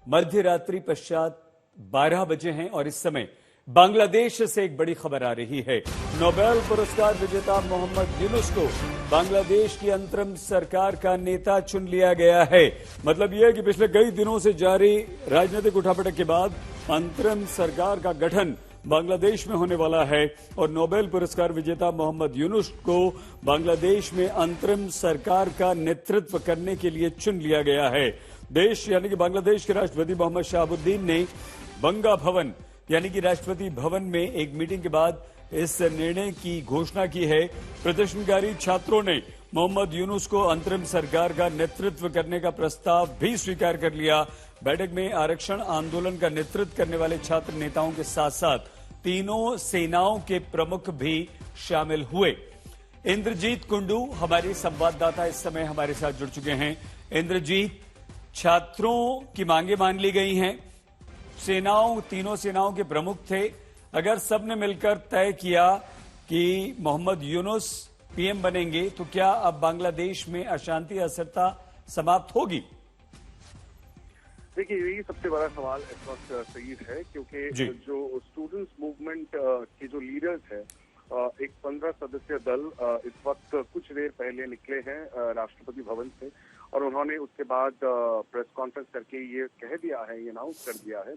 मध्य रात्रि पश्चात 12 बजे हैं और इस समय बांग्लादेश से एक बड़ी खबर आ रही है। नोबेल पुरस्कार विजेता मोहम्मद यूनुस को बांग्लादेश की अंतरिम सरकार का नेता चुन लिया गया है। मतलब यह है कि पिछले कई दिनों से जारी राजनीतिक उठापटक के बाद अंतरिम सरकार का गठन बांग्लादेश में होने वाला है और नोबेल पुरस्कार विजेता मोहम्मद यूनुस को बांग्लादेश में अंतरिम सरकार का नेतृत्व करने के लिए चुन लिया गया है। देश यानी कि बांग्लादेश के राष्ट्रपति मोहम्मद शहाबुद्दीन ने बंगा भवन यानी कि राष्ट्रपति भवन में एक मीटिंग के बाद इस निर्णय की घोषणा की है। प्रदर्शनकारी छात्रों ने मोहम्मद यूनुस को अंतरिम सरकार का नेतृत्व करने का प्रस्ताव भी स्वीकार कर लिया। बैठक में आरक्षण आंदोलन का नेतृत्व करने वाले छात्र नेताओं के साथ साथ तीनों सेनाओं के प्रमुख भी शामिल हुए। इंद्रजीत कुंडू हमारे संवाददाता इस समय हमारे साथ जुड़ चुके हैं। इंद्रजीत, छात्रों की मांगे मान ली गई हैं, तीनों सेनाओं के प्रमुख थे। अगर सबने मिलकर तय किया कि मोहम्मद यूनुस पीएम बनेंगे तो क्या अब बांग्लादेश में अशांति अस्थिरता समाप्त होगी? देखिए, यही सबसे बड़ा सवाल इस वक्त सईद है, क्योंकि जो स्टूडेंट्स मूवमेंट के जो लीडर्स हैं, एक 15 सदस्यीय दल इस वक्त कुछ देर पहले निकले हैं राष्ट्रपति भवन से और उन्होंने उसके बाद प्रेस कॉन्फ्रेंस करके ये कह दिया है, ये अनाउंस कर दिया है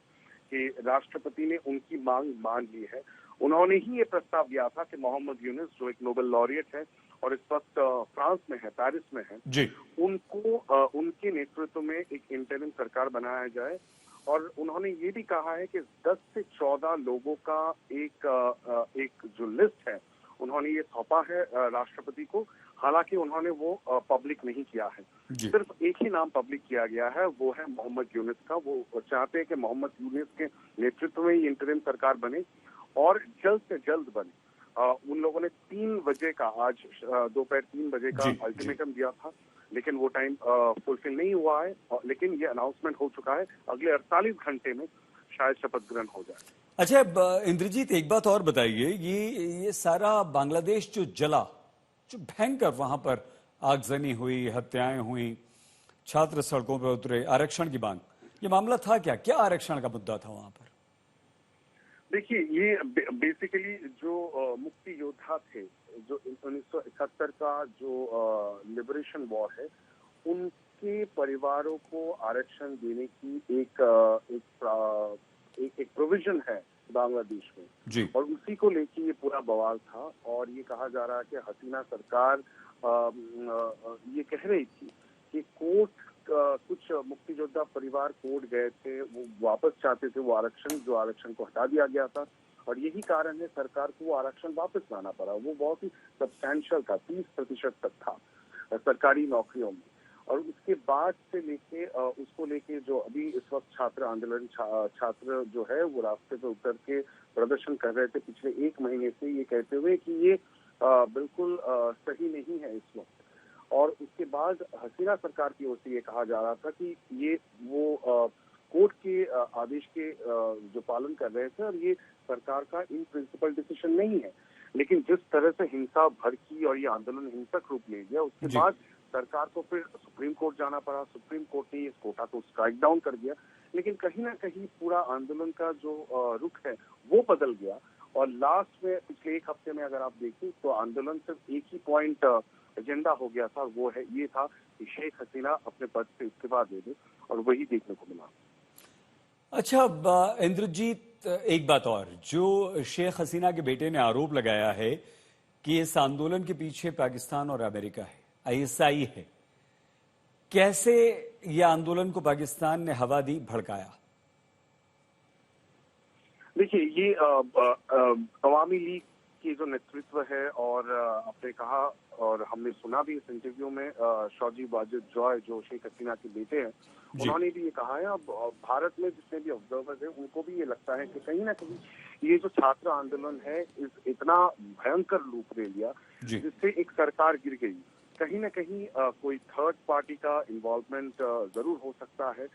कि राष्ट्रपति ने उनकी मांग मान ली है। उन्होंने ही ये प्रस्ताव दिया था कि मोहम्मद यूनुस, जो एक नोबेल लॉरिएट है और इस वक्त फ्रांस में है, पेरिस में है, उनको उनके नेतृत्व में एक इंटरिम सरकार बनाया जाए। और उन्होंने ये भी कहा है कि 10 से 14 लोगों का एक जो लिस्ट है उन्होंने ये सौंपा है राष्ट्रपति को। हालांकि उन्होंने वो पब्लिक नहीं किया है, सिर्फ एक ही नाम पब्लिक किया गया है, वो है मोहम्मद यूनुस का। वो चाहते हैं कि मोहम्मद यूनुस के नेतृत्व में ये इंटरिम सरकार बने और जल्द से जल्द बने। उन लोगों ने 3 बजे का, आज दोपहर 3 बजे का अल्टीमेटम दिया था, लेकिन वो टाइम फुलफिल नहीं हुआ है। लेकिन ये अनाउंसमेंट हो चुका है, अगले 48 घंटे में शायद शपथ ग्रहण हो जाए। अच्छा इंद्रजीत, एक बात और बताइए, ये सारा बांग्लादेश जो जला, जो भयंकर वहां पर आगजनी हुई, हत्याएं हुई, छात्र सड़कों पर उतरे, आरक्षण की मांग, ये मामला था क्या आरक्षण का मुद्दा था वहां पर? देखिए, ये बेसिकली जो मुक्ति योद्धा थे, जो 1971 का जो लिबरेशन वॉर है, उनके परिवारों को आरक्षण देने की एक प्रोविजन है बांग्लादेश में और उसी को लेके ये पूरा बवाल था। और ये कहा जा रहा है कि हसीना सरकार ये कह रही थी कि कोर्ट कुछ मुक्ति योद्धा परिवार कोर्ट गए थे, वो वापस चाहते थे वो आरक्षण को हटा दिया गया था और यही कारण है सरकार को वो आरक्षण वापस लाना पड़ा। वो बहुत ही सब्सटैंशियल था, 30% तक था सरकारी नौकरियों में। और उसके बाद से लेके उसको लेके जो अभी इस वक्त छात्र जो है वो रास्ते पे उतर के प्रदर्शन कर रहे थे पिछले 1 महीने से, ये कहते हुए कि ये बिल्कुल सही नहीं है इस वक्त। और उसके बाद हसीना सरकार की ओर से ये कहा जा रहा था कि ये वो कोर्ट के आदेश के जो पालन कर रहे थे और ये सरकार का इन प्रिंसिपल डिसीजन नहीं है। लेकिन जिस तरह से हिंसा भड़की और ये आंदोलन हिंसक रूप ले गया, उसके बाद सरकार को फिर सुप्रीम कोर्ट जाना पड़ा। सुप्रीम कोर्ट ने इस कोटा को स्ट्राइक डाउन कर दिया, लेकिन कहीं ना कहीं पूरा आंदोलन का जो रुख है वो बदल गया। और लास्ट में पिछले 1 हफ्ते में अगर आप देखें तो आंदोलन सिर्फ एक ही पॉइंट एजेंडा हो गया था, वो है ये था कि शेख हसीना अपने पद से इस्तीफा दे दे, और वही देखने को मिला। अच्छा इंद्रजीत, एक बात और, जो शेख हसीना के बेटे ने आरोप लगाया है कि इस आंदोलन के पीछे पाकिस्तान और अमेरिका है, ISI है, कैसे यह आंदोलन को पाकिस्तान ने हवा दी, भड़काया? देखिए, ये अवामी लीग की जो नेतृत्व है, और आपने कहा और हमने सुना भी इस इंटरव्यू में, शौजी वाजिद जॉय जो शेख हसीना के बेटे हैं, उन्होंने भी ये कहा है। अब भारत में जितने भी ऑब्जर्वर्स हैं उनको भी ये लगता है कि कहीं ना कहीं ये जो छात्र आंदोलन है इतना भयंकर रूप ले लिया जिससे एक सरकार गिर गई। कहीं ना कहीं कोई थर्ड पार्टी का इन्वॉल्वमेंट जरूर हो सकता है,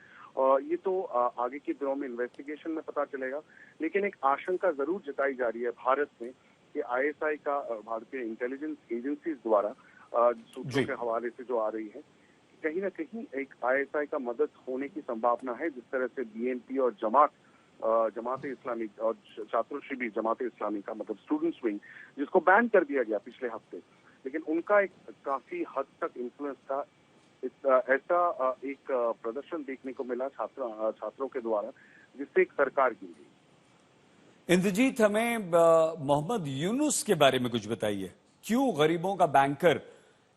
ये तो आगे के दिनों में इन्वेस्टिगेशन में पता चलेगा। लेकिन एक आशंका जरूर जताई जा रही है भारत में कि ISI का, भारतीय इंटेलिजेंस एजेंसीज द्वारा सूत्रों के हवाले से जो आ रही है कहीं ना कहीं एक आईएसआई का मदद होने की संभावना है, जिस तरह से बीएनपी और जमात इस्लामी और छात्र शिविर जमात इस्लामी का मतलब स्टूडेंट्स विंग, जिसको बैन कर दिया गया पिछले हफ्ते, लेकिन उनका एक काफी हद तक इन्फ्लुएंस था। ऐसा एक प्रदर्शन देखने को मिला छात्रों के द्वारा, जिससे एक सरकार गिर गई। इंद्रजीत, हमें मोहम्मद यूनुस के बारे में कुछ बताइए। क्यों गरीबों का बैंकर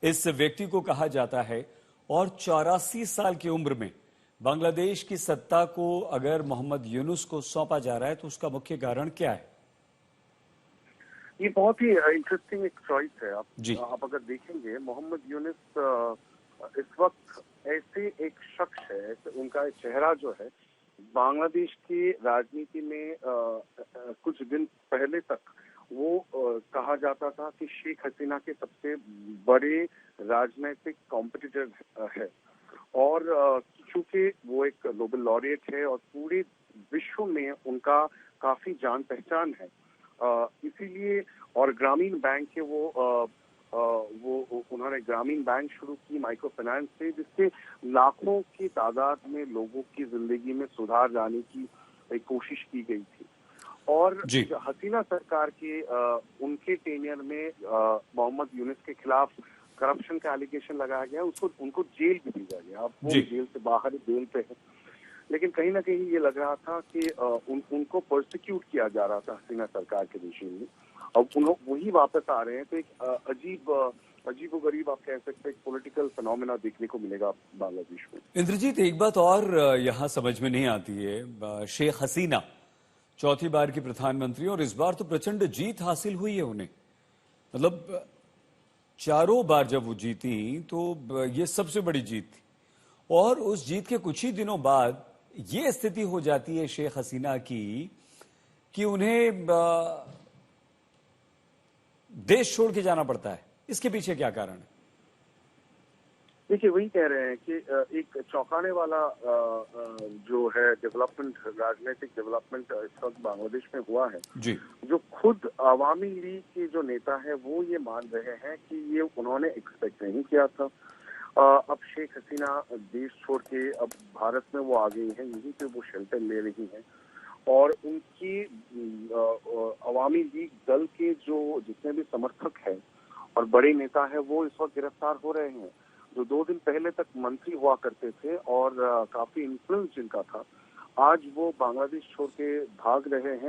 इस व्यक्ति को कहा जाता है, और 84 साल की उम्र में बांग्लादेश की सत्ता को अगर मोहम्मद यूनुस को सौंपा जा रहा है तो उसका मुख्य कारण क्या है? ये बहुत ही इंटरेस्टिंग एक चॉइस है। जी। आप अगर देखेंगे, मोहम्मद यूनुस इस वक्त ऐसे एक शख्स है, उनका एक चेहरा जो है बांग्लादेश की राजनीति में कुछ दिन पहले तक वो कहा जाता था कि शेख हसीना के सबसे बड़े राजनीतिक कॉम्पिटिटर है, और चूंकि वो एक नोबेल लॉरिएट है और पूरे विश्व में उनका काफी जान पहचान है, इसीलिए, और ग्रामीण बैंक के वो उन्होंने ग्रामीण बैंक शुरू की माइक्रो फाइनेंस से, जिससे लाखों की तादाद में लोगों की जिंदगी में सुधार लाने की एक कोशिश की गई थी। और हसीना सरकार के उनके टेनियर में मोहम्मद यूनुस के खिलाफ करप्शन का एलिगेशन लगाया गया, उनको जेल भी भेजा गया। अब वो जेल से बाहर बेल पे है, लेकिन कहीं ना कहीं ये लग रहा था कि उनको प्रोसिक्यूट किया जा रहा था हसीना सरकार के रेजिम में। अब वही वापस आ रहे हैं, तो एक अजीबोगरीब आप कह सकते हैं पॉलिटिकल फिनोमेना देखने को मिलेगा बांग्लादेश में। इंद्रजीत, एक बात और यहाँ समझ में नहीं आती है। शेख हसीना चौथी बार की प्रधानमंत्री, और इस बार तो प्रचंड जीत हासिल हुई है उन्हें। मतलब चारों बार जब वो जीती तो ये सबसे बड़ी जीत थी, और उस जीत के कुछ ही दिनों बाद ये स्थिति हो जाती है शेख हसीना की कि उन्हें देश छोड़ के जाना पड़ता है। इसके पीछे क्या कारण है? देखिए, वही कह रहे हैं कि एक चौंकाने वाला जो है डेवलपमेंट, राजनीतिक डेवलपमेंट इस वक्त बांग्लादेश में हुआ है जी। जो खुद अवामी लीग के जो नेता है वो ये मान रहे हैं कि ये उन्होंने एक्सपेक्ट नहीं किया था। अब शेख हसीना देश छोड़ के अब भारत में वो आ गई हैं, यहीं पे वो शेल्टर ले रही हैं, और उनकी अवामी लीग दल के जो जितने भी समर्थक हैं और बड़े नेता है वो इस वक्त गिरफ्तार हो रहे हैं। जो 2 दिन पहले तक मंत्री हुआ करते थे और काफी इन्फ्लुएंस जिनका था, आज वो बांग्लादेश छोड़ के भाग रहे हैं।